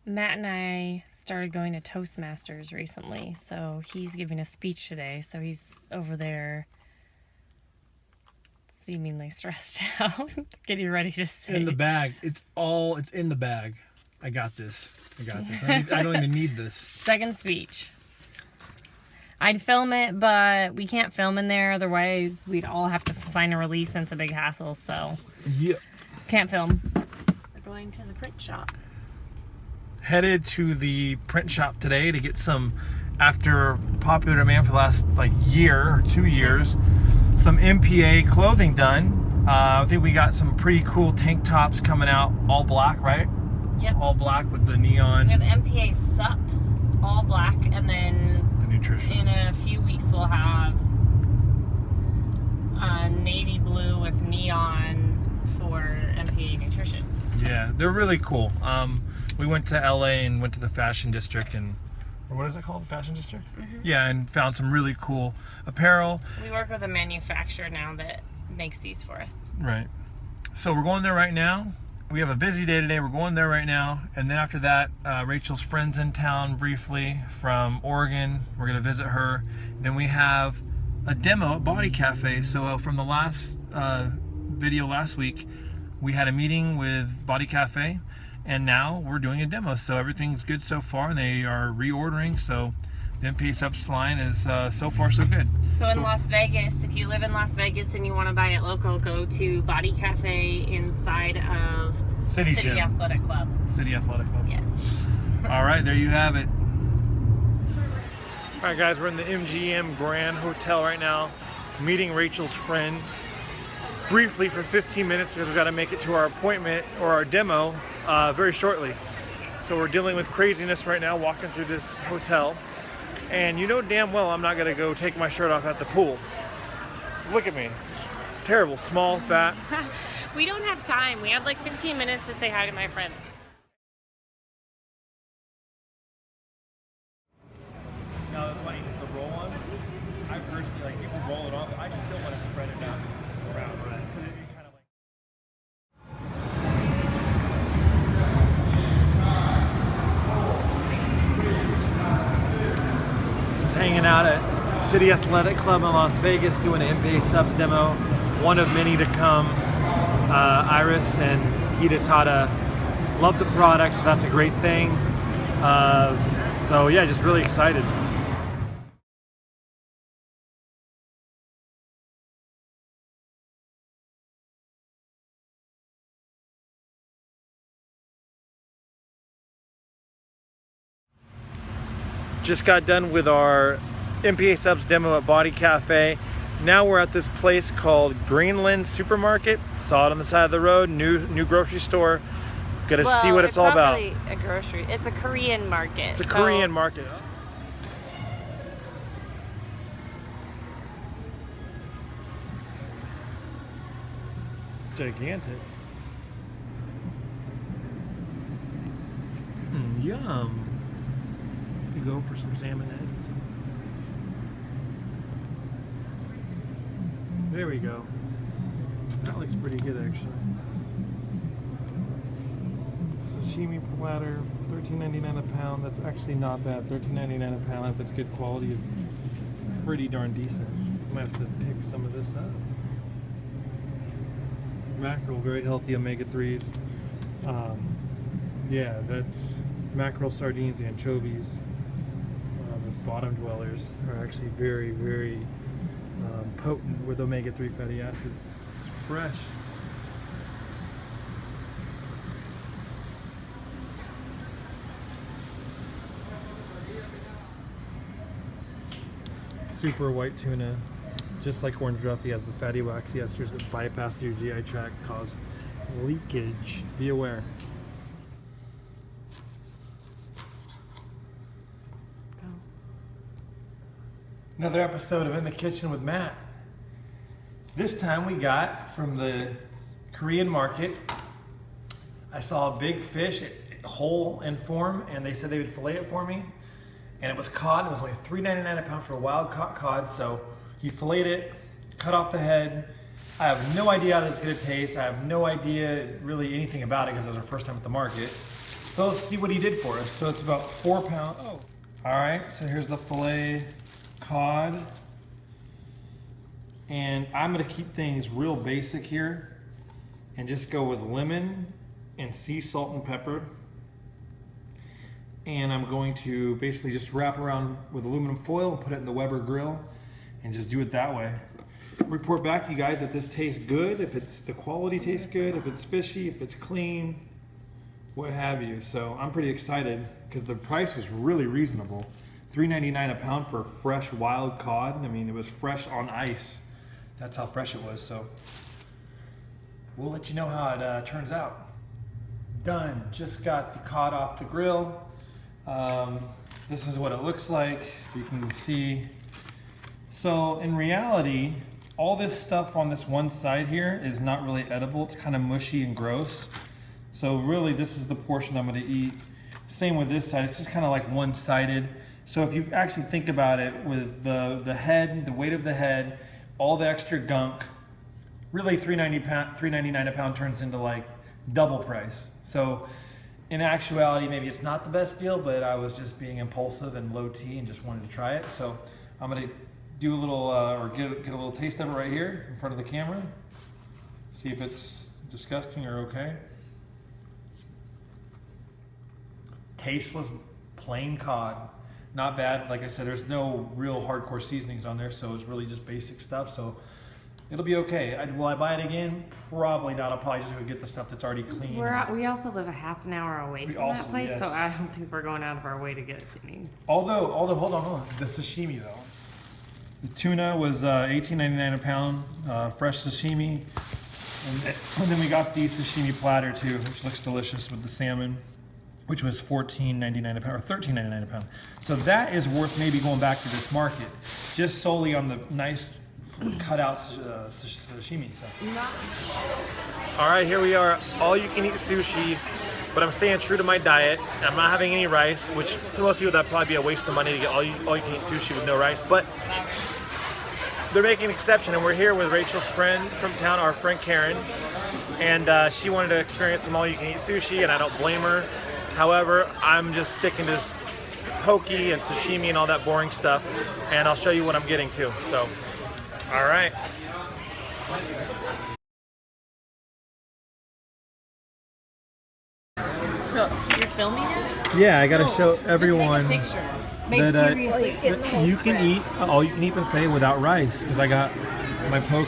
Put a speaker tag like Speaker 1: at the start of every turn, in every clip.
Speaker 1: Matt and I started going to Toastmasters recently, so he's giving a speech today, so he's over there seemingly stressed out, getting ready to say.
Speaker 2: In the bag. It's in the bag. I got this. I don't even need this.
Speaker 1: Second speech. I'd film it, but we can't film in there, otherwise we'd all have to sign a release and it's a big hassle, so
Speaker 2: Yeah.
Speaker 1: can't film. We're going to the print shop.
Speaker 2: Headed to the print shop today to get some, after popular demand for the last year or 2 years, some MPA clothing done. I think we got some pretty cool tank tops coming out, all black, right?
Speaker 1: Yep.
Speaker 2: All black with the neon.
Speaker 1: We have MPA sups, all black, and then
Speaker 2: The nutrition.
Speaker 1: in a few weeks we'll have navy blue with neon for MPA nutrition.
Speaker 2: Yeah, they're really cool. We went to LA and went to the Fashion District or what is it called? Fashion District?
Speaker 1: Mm-hmm.
Speaker 2: Yeah, and found some really cool apparel.
Speaker 1: We work with a manufacturer now that makes these for us.
Speaker 2: Right. So we're going there right now. We have a busy day today. We're going there right now. And then after that, Rachel's friend's in town briefly from Oregon. We're going to visit her. Then we have a demo at Body Cafe. So from the last video last week, we had a meeting with Body Cafe. And now we're doing a demo. So everything's good so far. And they are reordering. So the MPA Subs line is so far so good.
Speaker 1: So in Las Vegas, if you live in Las Vegas and you want to buy it local, go to Body Cafe inside of
Speaker 2: City Gym.
Speaker 1: Athletic Club.
Speaker 2: City Athletic Club.
Speaker 1: Yes.
Speaker 2: All right, there you have it. All right, guys, we're in the MGM Grand Hotel right now, meeting Rachel's friend briefly for 15 minutes because we've got to make it to our appointment or our demo very shortly. So we're dealing with craziness right now, walking through this hotel. And you know damn well I'm not going to go take my shirt off at the pool. Look at me. It's terrible. Small, fat.
Speaker 1: We don't have time. We had 15 minutes to say hi to my friend.
Speaker 2: No, that's funny because the roll on, I personally people roll it off, but I still want to spread it out around, right? Because it kind of just hanging out at City Athletic Club in Las Vegas doing an MPA Subs demo, one of many to come. Iris and Hidetada love the product, so that's a great thing. So yeah, just really excited. Just got done with our MPA Subs demo at Body Cafe. Now we're at this place called Greenland Supermarket. Saw it on the side of the road, new grocery store. Gotta see what it's all about.
Speaker 1: It's not really a grocery. It's a Korean market.
Speaker 2: It's a Korean market. It's gigantic. Yum. You go for some salmon eggs. There we go. That looks pretty good actually. Sashimi platter, $13.99 a pound. That's actually not bad. $13.99 a pound, if it's good quality, is pretty darn decent. I might have to pick some of this up. Mackerel, very healthy omega-3s. Yeah, that's mackerel, sardines, anchovies. The bottom dwellers are actually very, very potent with omega-3 fatty acids. Fresh. Super white tuna, just like orange roughy, has the fatty waxy esters that bypass through your GI tract, cause leakage. Be aware. Another episode of In the Kitchen with Matt. This time we got from the Korean market. I saw a big fish, whole in form, and they said they would fillet it for me. And it was cod. It was only $3.99 a pound for a wild caught cod. So he filleted it, cut off the head. I have no idea how this is going to taste. I have no idea really anything about it because it was our first time at the market. So let's see what he did for us. So it's about 4 pounds. Oh. All right, so here's the filet cod. And I'm gonna keep things real basic here and just go with lemon and sea salt and pepper. And I'm going to basically just wrap around with aluminum foil and put it in the Weber grill and just do it that way. Report back to you guys if this tastes good, if the quality tastes good, if it's fishy, if it's clean, what have you. So I'm pretty excited because the price was really reasonable. $3.99 a pound for fresh wild cod. I mean, it was fresh on ice. That's how fresh it was. So we'll let you know how it turns out. Done. Just got the cod off the grill. This is what it looks like. You can see. So in reality, all this stuff on this one side here is not really edible. It's kind of mushy and gross. So really, this is the portion I'm going to eat. Same with this side. It's just kind of like one-sided. So if you actually think about it, with the head, the weight of the head, all the extra gunk, really $3.99 a pound turns into like double price. So in actuality, maybe it's not the best deal, but I was just being impulsive and low T and just wanted to try it. So I'm going to do a little, or get a little taste of it right here in front of the camera. See if it's disgusting or okay. Tasteless, plain cod. Not bad. Like I said, there's no real hardcore seasonings on there, so it's really just basic stuff. So it'll be okay. Will I buy it again? Probably not. I'll probably just go get the stuff that's already clean.
Speaker 1: We also live a half an hour away from that place, yes. So I don't think we're going out of our way to get it clean.
Speaker 2: Although, hold on. The sashimi though. The tuna was $18.99 a pound, fresh sashimi. And then we got the sashimi platter too, which looks delicious with the salmon, which was $14.99 a pound, or $13.99 a pound. So that is worth maybe going back to this market, just solely on the nice cut out sashimi. So. All right, here we are, all you can eat sushi, but I'm staying true to my diet. I'm not having any rice, which to most people that'd probably be a waste of money to get all you can eat sushi with no rice, but they're making an exception, and we're here with Rachel's friend from town, our friend Karen, and she wanted to experience some all you can eat sushi, and I don't blame her. However, I'm just sticking to poke and sashimi and all that boring stuff, and I'll show you what I'm getting to. So, all right.
Speaker 1: So, you're filming it?
Speaker 2: Yeah, I gotta show everyone
Speaker 1: just take a picture.
Speaker 2: that you can eat all you can eat buffet without rice, because I got my poke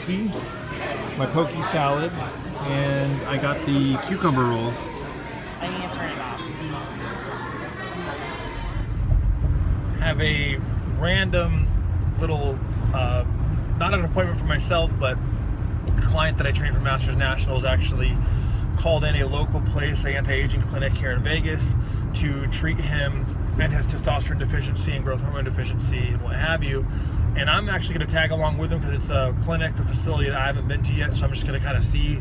Speaker 2: salads, and I got the cucumber rolls.
Speaker 1: I need to turn it off.
Speaker 2: Have a random little, not an appointment for myself, but a client that I trained for Masters Nationals actually called in a local place, an anti-aging clinic here in Vegas, to treat him and his testosterone deficiency and growth hormone deficiency and what have you. And I'm actually going to tag along with him because it's a clinic, a facility that I haven't been to yet, so I'm just going to kind of see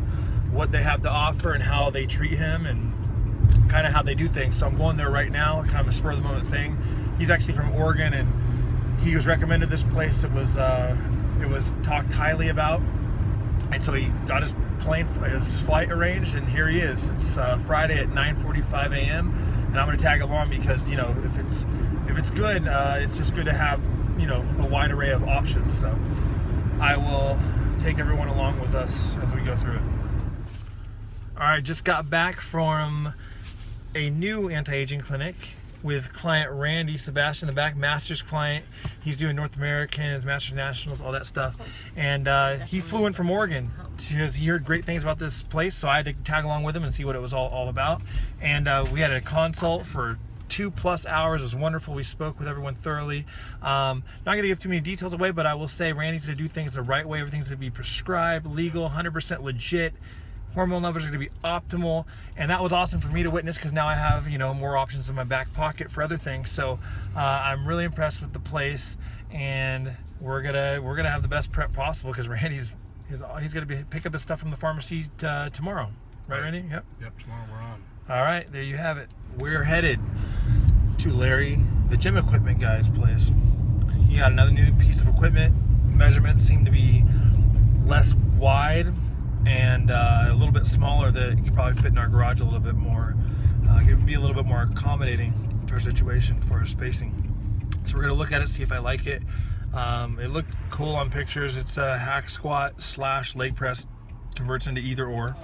Speaker 2: what they have to offer and how they treat him and kind of how they do things. So I'm going there right now, kind of a spur of the moment thing. He's actually from Oregon, and he was recommended this place. It was talked highly about, and so he got his flight arranged, and here he is. It's Friday at 9:45 a.m. and I'm going to tag along because, you know, if it's good, it's just good to have, you know, a wide array of options. So I will take everyone along with us as we go through it. All right, just got back from a new anti-aging clinic with client Randy Sebastian in the back, Masters client. He's doing North Americans, Masters Nationals, all that stuff. And he flew in from Oregon because he heard great things about this place, so I had to tag along with him and see what it was all about. And we had a consult for 2+ hours. It was wonderful. We spoke with everyone thoroughly. Not going to give too many details away, but I will say Randy's going to do things the right way. Everything's going to be prescribed, legal, 100% legit. Hormone levels are going to be optimal, and that was awesome for me to witness because now I have, you know, more options in my back pocket for other things. So I'm really impressed with the place, and we're gonna have the best prep possible because Randy's he's gonna pick up his stuff from the pharmacy tomorrow, right, Randy? Yep.
Speaker 3: Yep. Tomorrow we're on.
Speaker 2: All right, there you have it. We're headed to Larry, the gym equipment guy's place. He got another new piece of equipment. Measurements seem to be less wide and a little bit smaller that could probably fit in our garage a little bit more. be a little bit more accommodating to our situation for our spacing. So we're gonna look at it, see if I like it. It looked cool on pictures. It's a hack squat / leg press, converts into either or.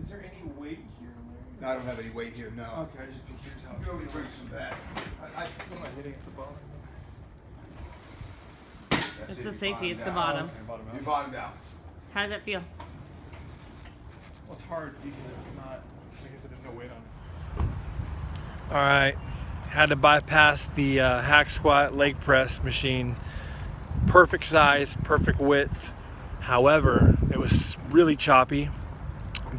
Speaker 2: Is there any weight here, Larry?
Speaker 3: No, I don't have any weight here, no.
Speaker 2: Okay, I just think here's how
Speaker 3: You can only bring some back.
Speaker 2: What am I hitting at the bottom?
Speaker 3: That's
Speaker 1: It's
Speaker 3: it,
Speaker 1: the
Speaker 3: you
Speaker 1: safety, it's the
Speaker 3: bottom
Speaker 1: bottom.
Speaker 2: Bottom
Speaker 3: down.
Speaker 2: out.
Speaker 3: You bottomed out.
Speaker 1: How does it feel?
Speaker 2: Well, it's hard because it's not, like I said, there's no weight on it. All right, had to bypass the hack squat leg press machine. Perfect size, perfect width. However, it was really choppy.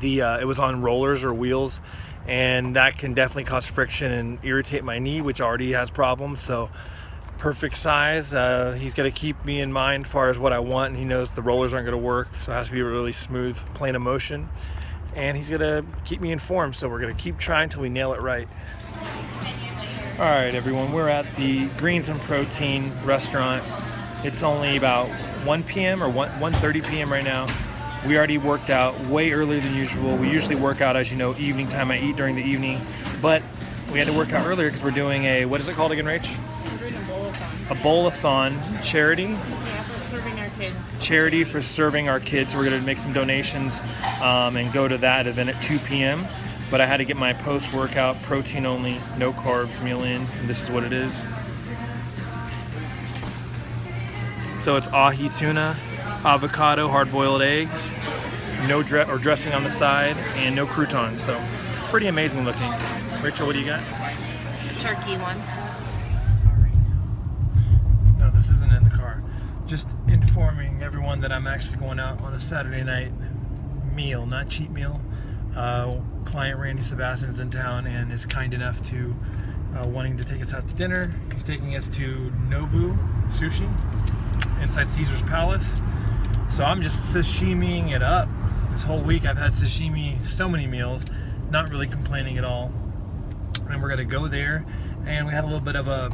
Speaker 2: It was on rollers or wheels, and that can definitely cause friction and irritate my knee, which already has problems. So perfect size. He's got to keep me in mind as far as what I want, and he knows the rollers aren't going to work, so it has to be a really smooth plane of motion. And he's going to keep me informed, so we're going to keep trying until we nail it right. All right, everyone, we're at the Greens and Protein restaurant. It's only about 1 p.m. or 1:30 p.m. right now. We already worked out way earlier than usual. We usually work out, as you know, evening time. I eat during the evening, but we had to work out earlier because we're doing a, what is it called again, Rach?
Speaker 1: I'm doing a bowl-a-thon.
Speaker 2: A bowl-a-thon charity.
Speaker 1: Yeah, for serving our kids.
Speaker 2: Charity for serving our kids. So we're going to make some donations and go to that event at 2 p.m. But I had to get my post-workout protein only, no carbs meal in, and this is what it is. So it's ahi tuna, avocado, hard-boiled eggs, no dressing on the side, and no croutons. So pretty amazing looking. Rachel, what do you got?
Speaker 1: The turkey one.
Speaker 2: No, this isn't in the car. Just informing everyone that I'm actually going out on a Saturday night meal, not cheat meal. Client Randy Sebastian's in town and is kind enough to wanting to take us out to dinner. He's taking us to Nobu Sushi inside Caesar's Palace. So I'm just sashimiing it up. This whole week I've had sashimi, so many meals, not really complaining at all. And we're gonna go there, and we had a little bit of a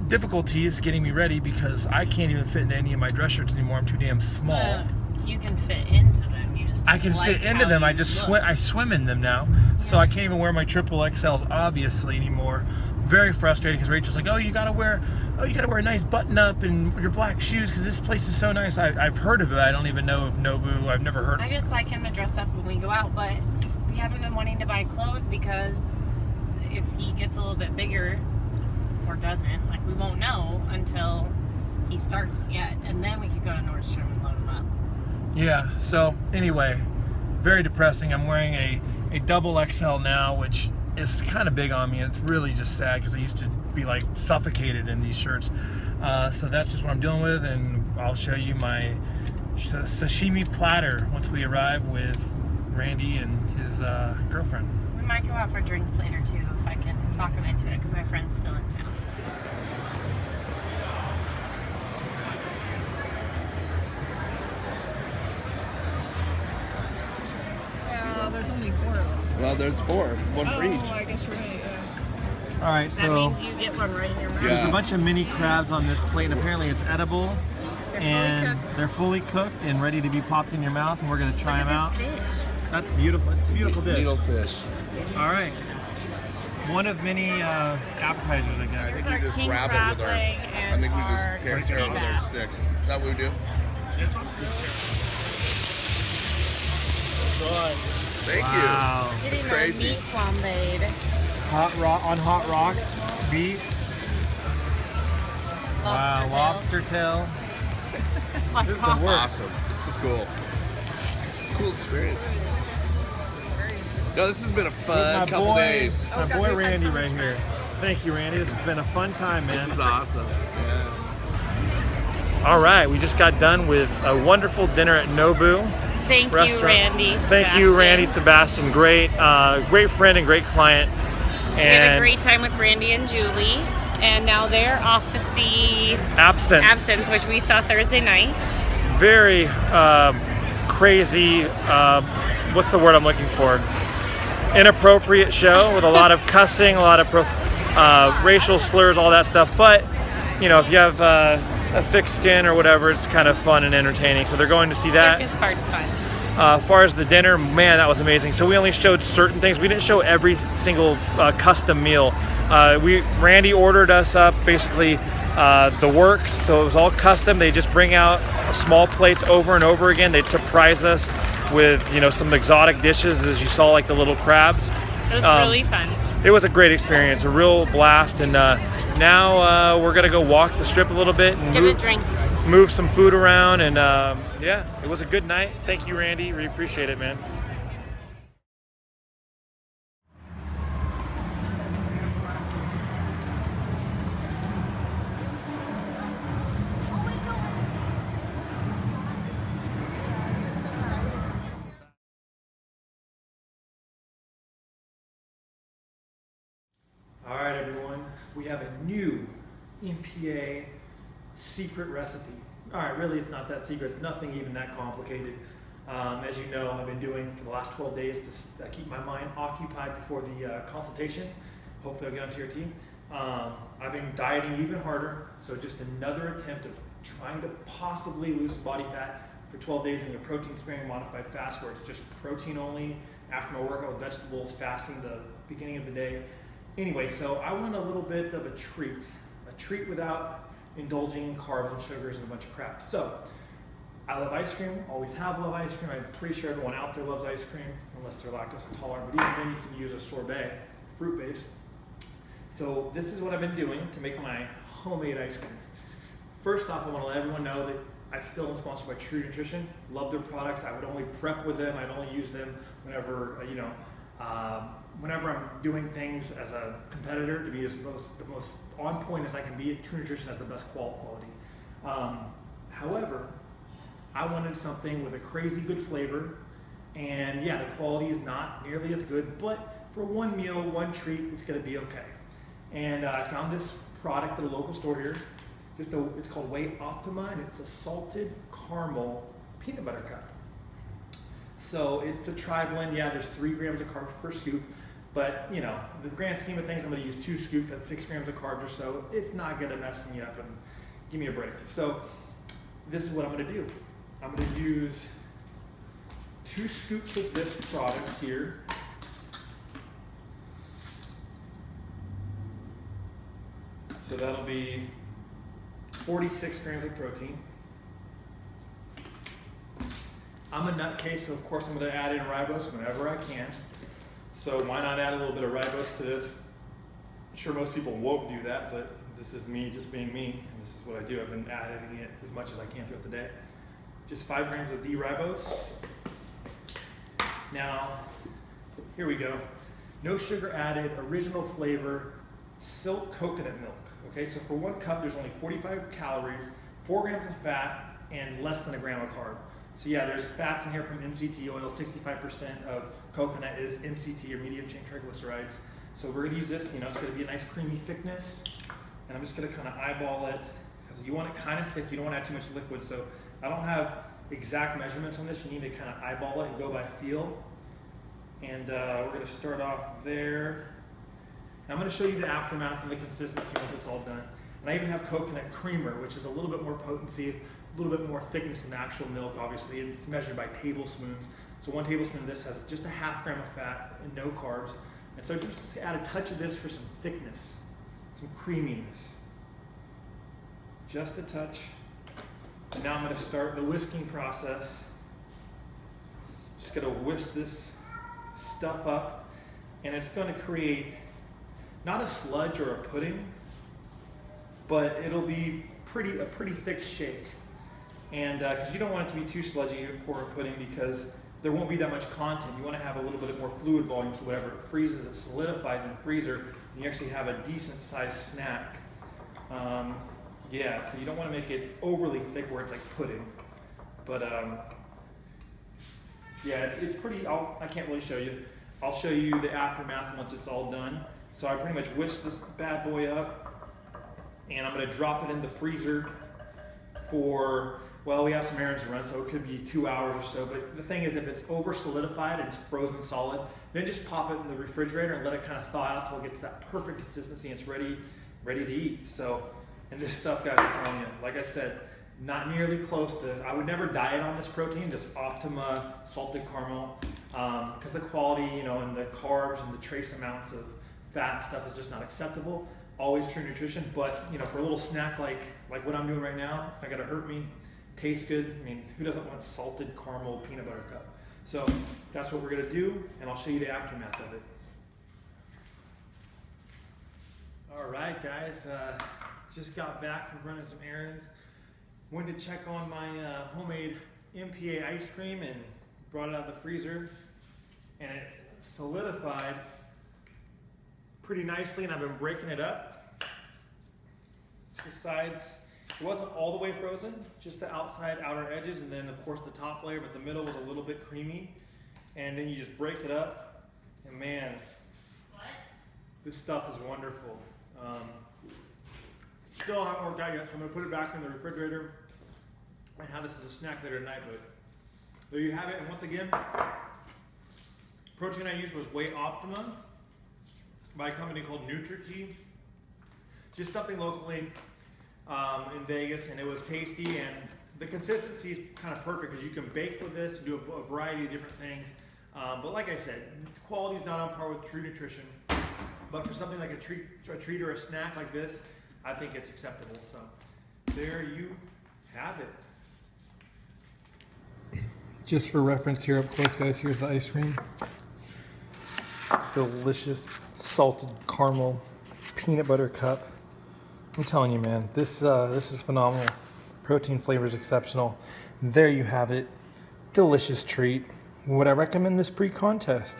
Speaker 2: difficulties getting me ready because I can't even fit into any of my dress shirts anymore. I'm too damn small.
Speaker 1: You can fit into them. You just
Speaker 2: I can
Speaker 1: like
Speaker 2: fit into
Speaker 1: how
Speaker 2: them.
Speaker 1: you
Speaker 2: I just
Speaker 1: look.
Speaker 2: swim. I swim in them now, so I can't even wear my triple XLs obviously anymore. Very frustrating because Rachel's like, "Oh, you gotta wear a nice button up and your black shoes because this place is so nice." I've heard of it. I don't even know of Nobu. I've never heard.
Speaker 1: I just like him to dress up when we go out, but we haven't been wanting to buy clothes because if he gets a little bit bigger or doesn't, like we won't know until he starts yet, and then we could go to Nordstrom and load him up.
Speaker 2: Yeah. So anyway, very depressing. I'm wearing a double XL now, which is kind of big on me, and it's really just sad because I used to be like suffocated in these shirts. So that's just what I'm dealing with, and I'll show you my sashimi platter once we arrive with Randy and his girlfriend.
Speaker 1: We might go out for drinks later too if I can talk him into it because my friend's still in town.
Speaker 4: There's only 4 of us.
Speaker 3: Well, there's 4, one for each.
Speaker 4: I guess you're right, yeah.
Speaker 2: All right,
Speaker 1: That
Speaker 2: so
Speaker 1: means you get one right in your mouth.
Speaker 2: there's
Speaker 3: Yeah.
Speaker 2: a bunch of mini crabs on this plate, and apparently it's edible.
Speaker 1: They're fully
Speaker 4: cooked.
Speaker 2: They're fully cooked and ready to be popped in your mouth, and we're gonna try them out.
Speaker 1: Look at this fish.
Speaker 2: That's beautiful. It's a beautiful dish.
Speaker 3: Needlefish.
Speaker 2: All right. One of many appetizers, I
Speaker 3: I
Speaker 2: guess.
Speaker 3: think
Speaker 1: our
Speaker 3: we just
Speaker 1: king
Speaker 3: grab it
Speaker 1: crab
Speaker 3: with our.
Speaker 1: leg
Speaker 3: I
Speaker 1: and
Speaker 3: think we
Speaker 1: our
Speaker 3: just tear it with our
Speaker 1: bass.
Speaker 3: sticks. Is that what we do? Thank
Speaker 2: Wow.
Speaker 3: you.
Speaker 1: Getting
Speaker 3: It's
Speaker 1: our
Speaker 3: crazy.
Speaker 1: meat flambéed.
Speaker 2: Hot rocks, beef. Wow, lobster tail.
Speaker 1: My
Speaker 2: This is
Speaker 1: God.
Speaker 2: the worst.
Speaker 3: Awesome. This is cool. Cool experience. No, this has been a fun couple days.
Speaker 2: My boy Randy right here. Thank you, Randy. This has been a fun time, man.
Speaker 3: This is awesome. Yeah.
Speaker 2: All right, we just got done with a wonderful dinner at Nobu
Speaker 1: Thank you,
Speaker 2: restaurant.
Speaker 1: Randy.
Speaker 2: Thank you, Randy Sebastian. Great, great friend and great client.
Speaker 1: We had a
Speaker 2: And
Speaker 1: great time with Randy and Julie, and now they're off to see
Speaker 2: Absinthe.
Speaker 1: which we saw Thursday night.
Speaker 2: Very crazy. What's the word I'm looking for? Inappropriate show with a lot of cussing, a lot of racial slurs, all that stuff. But you know, if you have a thick skin or whatever, it's kind of fun and entertaining. So they're going to see that.
Speaker 1: Circus part's fun.
Speaker 2: As far as the dinner, man, that was amazing. So we only showed certain things. We didn't show every single custom meal. Randy ordered us up basically the works, so it was all custom. They just bring out small plates over and over again. They'd surprise us with, you know, some exotic dishes, as you saw, like the little crabs.
Speaker 1: It was really fun.
Speaker 2: It was a great experience, a real blast. And now we're gonna go walk the strip a little bit and
Speaker 1: Get a drink.
Speaker 2: move some food around. And yeah, it was a good night. Thank you, Randy. We appreciate it, man. All right, everyone, we have a new MPA secret recipe. All right, really, it's not that secret. It's nothing even that complicated. As you know, I've been doing for the last 12 days to keep my mind occupied before the consultation. Hopefully I'll get onto your team. I've been dieting even harder, so just another attempt of trying to possibly lose some body fat for 12 days doing a protein-sparing modified fast where it's just protein only after my workout with vegetables, fasting the beginning of the day. Anyway, so I want a little bit of a treat without indulging in carbs and sugars and a bunch of crap. So I love ice cream, always have loved ice cream. I'm pretty sure everyone out there loves ice cream, unless they're lactose intolerant, but even then you can use a sorbet, fruit-based. So this is what I've been doing to make my homemade ice cream. First off, I want to let everyone know that I still am sponsored by True Nutrition. Love their products. I would only prep with them. I'd only use them whenever, whenever I'm doing things as a competitor to be the most on point as I can be. True Nutrition has the best quality. However, I wanted something with a crazy good flavor, and yeah, the quality is not nearly as good, but for one meal, one treat, it's gonna be okay. And I found this product at a local store here. It's called Weight Optima, and it's a salted caramel peanut butter cup. So it's a tri-blend. Yeah, there's 3 grams of carbs per scoop, but you know, the grand scheme of things, I'm gonna use 2 scoops, that's 6 grams of carbs or so. It's not gonna mess me up and give me a break. So this is what I'm gonna do. I'm gonna use 2 scoops of this product here. So that'll be 46 grams of protein. I'm a nutcase, so of course I'm going to add in ribose whenever I can. So why not add a little bit of ribose to this? I'm sure most people won't do that, but this is me just being me, and this is what I do. I've been adding it as much as I can throughout the day. Just 5 grams of D-ribose. Now, here we go. No sugar added, original flavor, silk coconut milk. Okay, so for 1 cup, there's only 45 calories, 4 grams of fat, and less than a gram of carb. So yeah, there's fats in here from MCT oil. 65% of coconut is MCT, or medium chain triglycerides. So we're gonna use this, you know, it's gonna be a nice creamy thickness. And I'm just gonna kind of eyeball it, because you want it kind of thick, you don't want to add too much liquid. So I don't have exact measurements on this. You need to kind of eyeball it and go by feel. And we're gonna start off there. I'm going to show you the aftermath and the consistency once it's all done. And I even have coconut creamer, which is a little bit more potency, a little bit more thickness than the actual milk, obviously. It's measured by tablespoons. So 1 tablespoon of this has just a ½ gram of fat and no carbs. And so just add a touch of this for some thickness, some creaminess. Just a touch. And now I'm going to start the whisking process. Just going to whisk this stuff up, and it's going to create not a sludge or a pudding, but it'll be a pretty thick shake. And because you don't want it to be too sludgy or a pudding, because there won't be that much content. You want to have a little bit more fluid volume, so whatever it freezes, it solidifies in the freezer, and you actually have a decent sized snack. Yeah, so you don't want to make it overly thick where it's like pudding. But yeah, it's pretty, I can't really show you. I'll show you the aftermath once it's all done. So I pretty much whisk this bad boy up, and I'm going to drop it in the freezer for, well, we have some errands to run, so it could be 2 hours or so. But the thing is, if it's over solidified and it's frozen solid, then just pop it in the refrigerator and let it kind of thaw out so it gets that perfect consistency and it's ready to eat. So, and this stuff, guys, I'm telling you, like I said, not nearly close to, I would never diet on this protein, this Optima salted caramel, because the quality, you know, and the carbs and the trace amounts of fat and stuff is just not acceptable. Always True Nutrition, but you know, for a little snack like what I'm doing right now, it's not gonna hurt me. Tastes good. I mean, who doesn't want salted caramel peanut butter cup? So that's what we're gonna do, and I'll show you the aftermath of it. All right, guys, just got back from running some errands. Went to check on my homemade MPA ice cream and brought it out of the freezer, and it solidified pretty nicely, and I've been breaking it up. The sides, it wasn't all the way frozen, just the outside outer edges, and then of course the top layer, but the middle was a little bit creamy. And then you just break it up, and man, this stuff is wonderful. Still haven't worked out yet, so I'm gonna put it back in the refrigerator and have this as a snack later tonight, but there you have it. And once again, protein I used was Whey Optima by a company called NutriKey. Just something locally in Vegas, and it was tasty, and the consistency is kind of perfect because you can bake with this and do a variety of different things. But like I said, the quality is not on par with True Nutrition, but for something like a treat or a snack like this, I think it's acceptable. So there you have it. Just for reference here up close, guys, here's the ice cream. Delicious salted caramel peanut butter cup. I'm telling you, man, this is phenomenal. Protein flavor is exceptional. There you have it. Delicious treat. Would I recommend this pre-contest?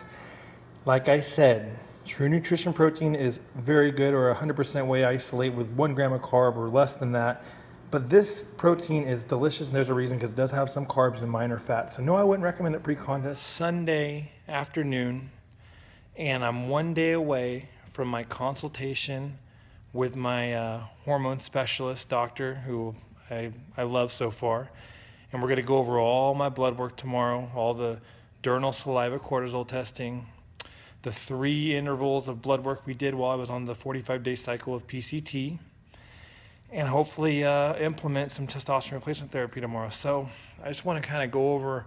Speaker 2: Like I said, True Nutrition protein is very good, or 100% whey isolate with 1 gram of carb or less than that. But this protein is delicious, and there's a reason, because it does have some carbs and minor fat. So no, I wouldn't recommend it pre-contest. Sunday afternoon, and I'm 1 day away from my consultation with my hormone specialist doctor, who I love so far. And we're gonna go over all my blood work tomorrow, all the diurnal saliva cortisol testing, the 3 intervals of blood work we did while I was on the 45-day cycle of PCT, and hopefully implement some testosterone replacement therapy tomorrow. So I just want to kind of go over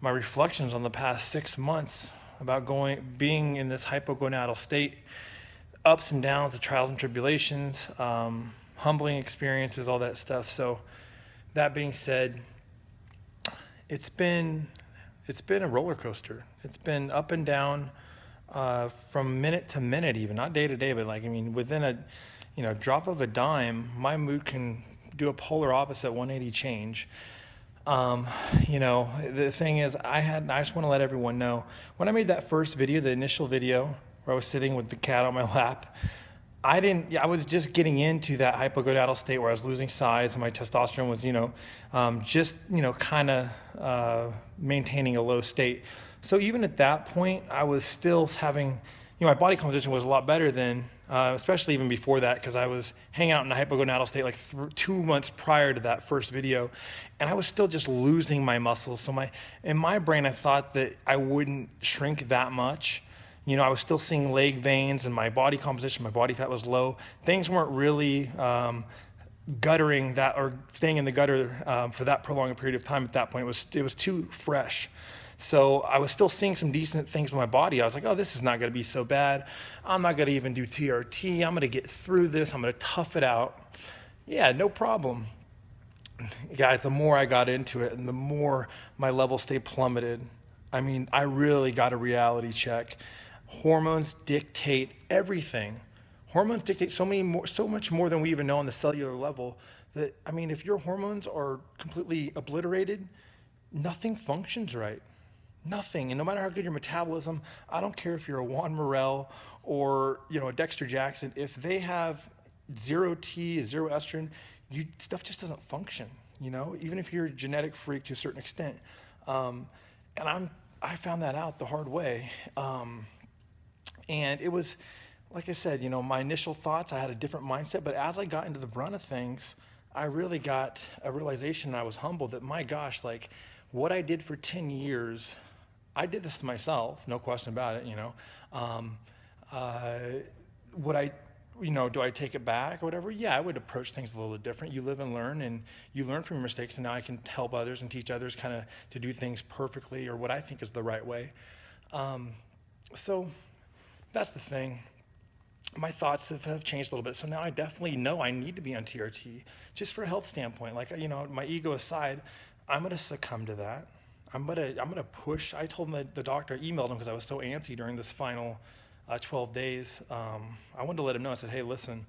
Speaker 2: my reflections on the past 6 months about being in this hypogonadal state, ups and downs, the trials and tribulations, humbling experiences, all that stuff. So that being said, it's been a roller coaster. It's been up and down from minute to minute, even not day to day, but within a drop of a dime, my mood can do a polar opposite 180 change. The thing is, I just want to let everyone know, when I made that first video, the initial video where I was sitting with the cat on my lap, I was just getting into that hypogonadal state where I was losing size and my testosterone was, kind of maintaining a low state. So even at that point, I was still having, my body composition was a lot better than, especially even before that, because I was hanging out in a hypogonadal state like 2 months prior to that first video, and I was still just losing my muscles. So in my brain, I thought that I wouldn't shrink that much. I was still seeing leg veins, and my body composition, my body fat was low. Things weren't really guttering that, or staying in the gutter for that prolonged period of time at that point. It was too fresh. So I was still seeing some decent things with my body. I was like, oh, this is not going to be so bad. I'm not going to even do TRT. I'm going to get through this. I'm going to tough it out. Yeah, no problem. Guys, the more I got into it and the more my level stayed plummeted, I really got a reality check. Hormones dictate everything. Hormones dictate so much more than we even know on the cellular level, that, if your hormones are completely obliterated, nothing functions right. Nothing. And no matter how good your metabolism, I don't care if you're a Juan Morel or a Dexter Jackson, if they have 0 T, 0 estrogen, stuff just doesn't function, even if you're a genetic freak to a certain extent. And I found that out the hard way. And it was, like I said, my initial thoughts, I had a different mindset, but as I got into the brunt of things, I really got a realization, and I was humbled that, my gosh, what I did for 10 years, I did this to myself, no question about it, do I take it back or whatever? Yeah, I would approach things a little bit different. You live and learn, and you learn from your mistakes, and now I can help others and teach others kind of to do things perfectly or what I think is the right way. So that's the thing. My thoughts have changed a little bit. So now I definitely know I need to be on TRT just for a health standpoint. Like, my ego aside, I'm going to succumb to that. I'm gonna push. I told the doctor, I emailed him because I was so antsy during this final 12 days. I wanted to let him know. I said, hey, listen,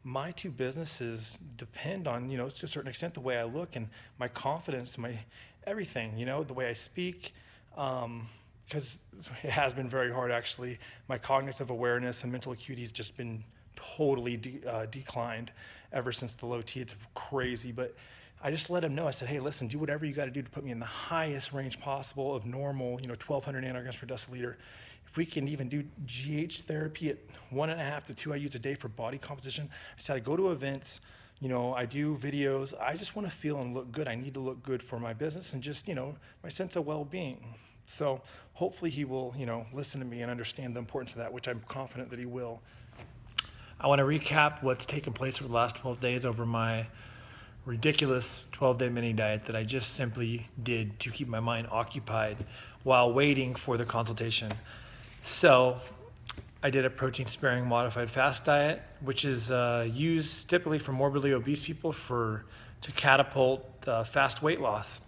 Speaker 2: my two businesses depend on, to a certain extent, the way I look and my confidence, my everything, the way I speak. Because it has been very hard, actually. My cognitive awareness and mental acuity has just been totally declined ever since the low T. It's crazy, but I just let him know. I said, hey, listen, do whatever you got to do to put me in the highest range possible of normal, 1,200 nanograms per deciliter. If we can even do GH therapy at 1.5 to 2 IUs a day for body composition. I said, I go to events, I do videos. I just want to feel and look good. I need to look good for my business and just, my sense of well-being. So hopefully he will, listen to me and understand the importance of that, which I'm confident that he will. I want to recap what's taken place over the last 12 days over my ridiculous 12-day mini diet that I just simply did to keep my mind occupied while waiting for the consultation. So I did a protein-sparing modified fast diet, which is used typically for morbidly obese people to catapult fast weight loss.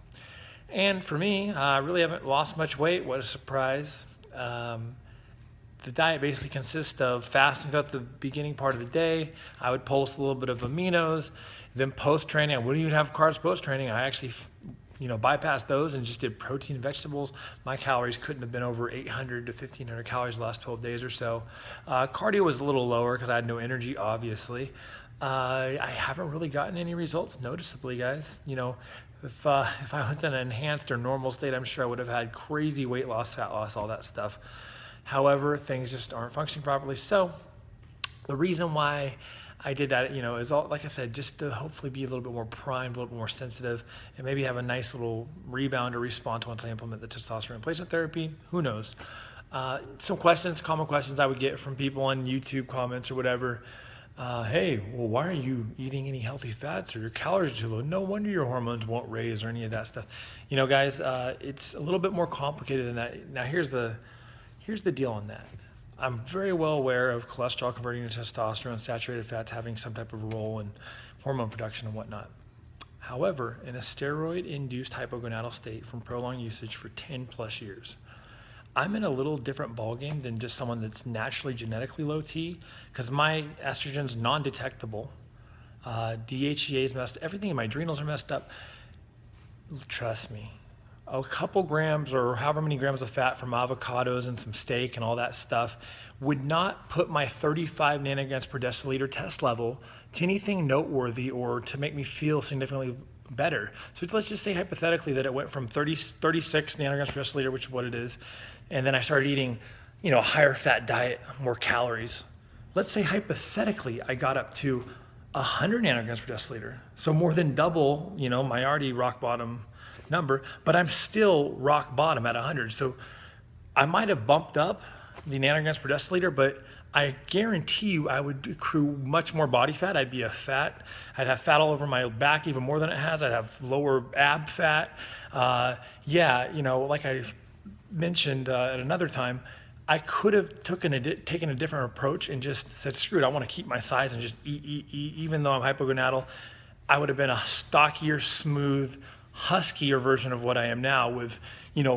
Speaker 2: And for me, I really haven't lost much weight. What a surprise. The diet basically consists of fasting throughout the beginning part of the day. I would pulse a little bit of aminos. Then post-training, I wouldn't even have carbs post-training. I actually, bypassed those and just did protein and vegetables. My calories couldn't have been over 800 to 1,500 calories the last 12 days or so. Cardio was a little lower because I had no energy, obviously. I haven't really gotten any results noticeably, guys. If I was in an enhanced or normal state, I'm sure I would have had crazy weight loss, fat loss, all that stuff. However, things just aren't functioning properly. So the reason why I did that, is all, like I said, just to hopefully be a little bit more primed, a little bit more sensitive, and maybe have a nice little rebound or response once I implement the testosterone replacement therapy. Who knows? Some common questions I would get from people on YouTube comments or whatever. Hey, well, why are you eating any healthy fats or your calories are too low? No wonder your hormones won't raise or any of that stuff. Guys, it's a little bit more complicated than that. Now, here's the deal on that. I'm very well aware of cholesterol converting to testosterone, saturated fats having some type of role in hormone production and whatnot. However, in a steroid-induced hypogonadal state from prolonged usage for 10 plus years, I'm in a little different ballgame than just someone that's naturally genetically low T, because my estrogen's non-detectable. DHEA is messed up. Everything in my adrenals are messed up. Trust me. A couple grams or however many grams of fat from avocados and some steak and all that stuff would not put my 35 nanograms per deciliter test level to anything noteworthy or to make me feel significantly better. So let's just say hypothetically that it went from 36 nanograms per deciliter, which is what it is, and then I started eating, a higher fat diet, more calories. Let's say hypothetically I got up to 100 nanograms per deciliter, so more than double, my already rock bottom number, but I'm still rock bottom at 100. So I might have bumped up the nanograms per deciliter, but I guarantee you I would accrue much more body fat. I'd have fat all over my back, even more than it has. I'd have lower ab fat. Like I mentioned at another time, I could have taken a different approach and just said, screw it, I want to keep my size and just eat. Even though I'm hypogonadal, I would have been a stockier, smooth, huskier version of what I am now with,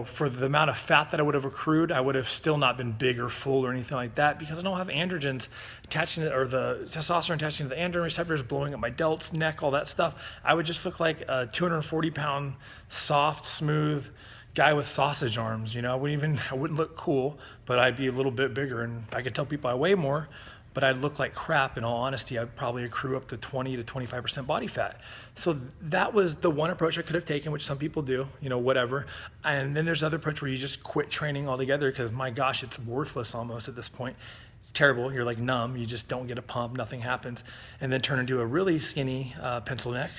Speaker 2: for the amount of fat that I would have accrued, I would have still not been big or full or anything like that because I don't have androgens attaching to, or the testosterone attaching to the androgen receptors, blowing up my delts, neck, all that stuff. I would just look like a 240-pound, soft, smooth guy with sausage arms. I wouldn't look cool, but I'd be a little bit bigger and I could tell people I weigh more, but I'd look like crap. In all honesty, I'd probably accrue up to 20 to 25% body fat. So that was the one approach I could have taken, which some people do, whatever. And then there's another approach where you just quit training altogether because, my gosh, it's worthless almost at this point. It's terrible. You're like numb. You just don't get a pump. Nothing happens. And then turn into a really skinny pencil neck.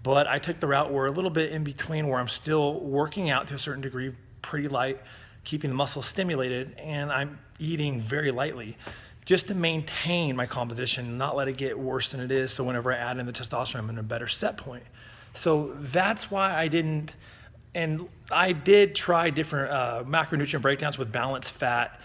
Speaker 2: But I took the route where a little bit in between where I'm still working out to a certain degree, pretty light, keeping the muscles stimulated, and I'm eating very lightly. just to maintain my composition, not let it get worse than it is. So whenever I add in the testosterone, I'm in a better set point. So that's why I didn't, and I did try different macronutrient breakdowns with balanced fat,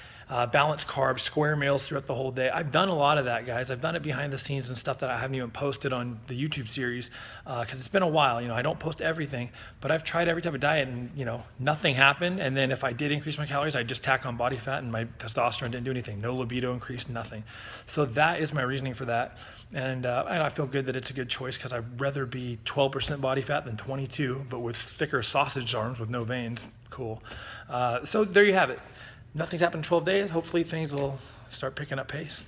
Speaker 2: balanced carbs, square meals throughout the whole day. I've done a lot of that, guys. I've done it behind the scenes and stuff that I haven't even posted on the YouTube series because it's been a while. You know, I don't post everything, but I've tried every type of diet and, you know, nothing happened. And then if I did increase my calories, I just tack on body fat and my testosterone didn't do anything. No libido increase, nothing. So that is my reasoning for that. And I feel good that it's a good choice because I'd rather be 12% body fat than 22, but with thicker sausage arms with no veins. Cool. So there you have it. Nothing's happened in 12 days. Hopefully things will start picking up pace.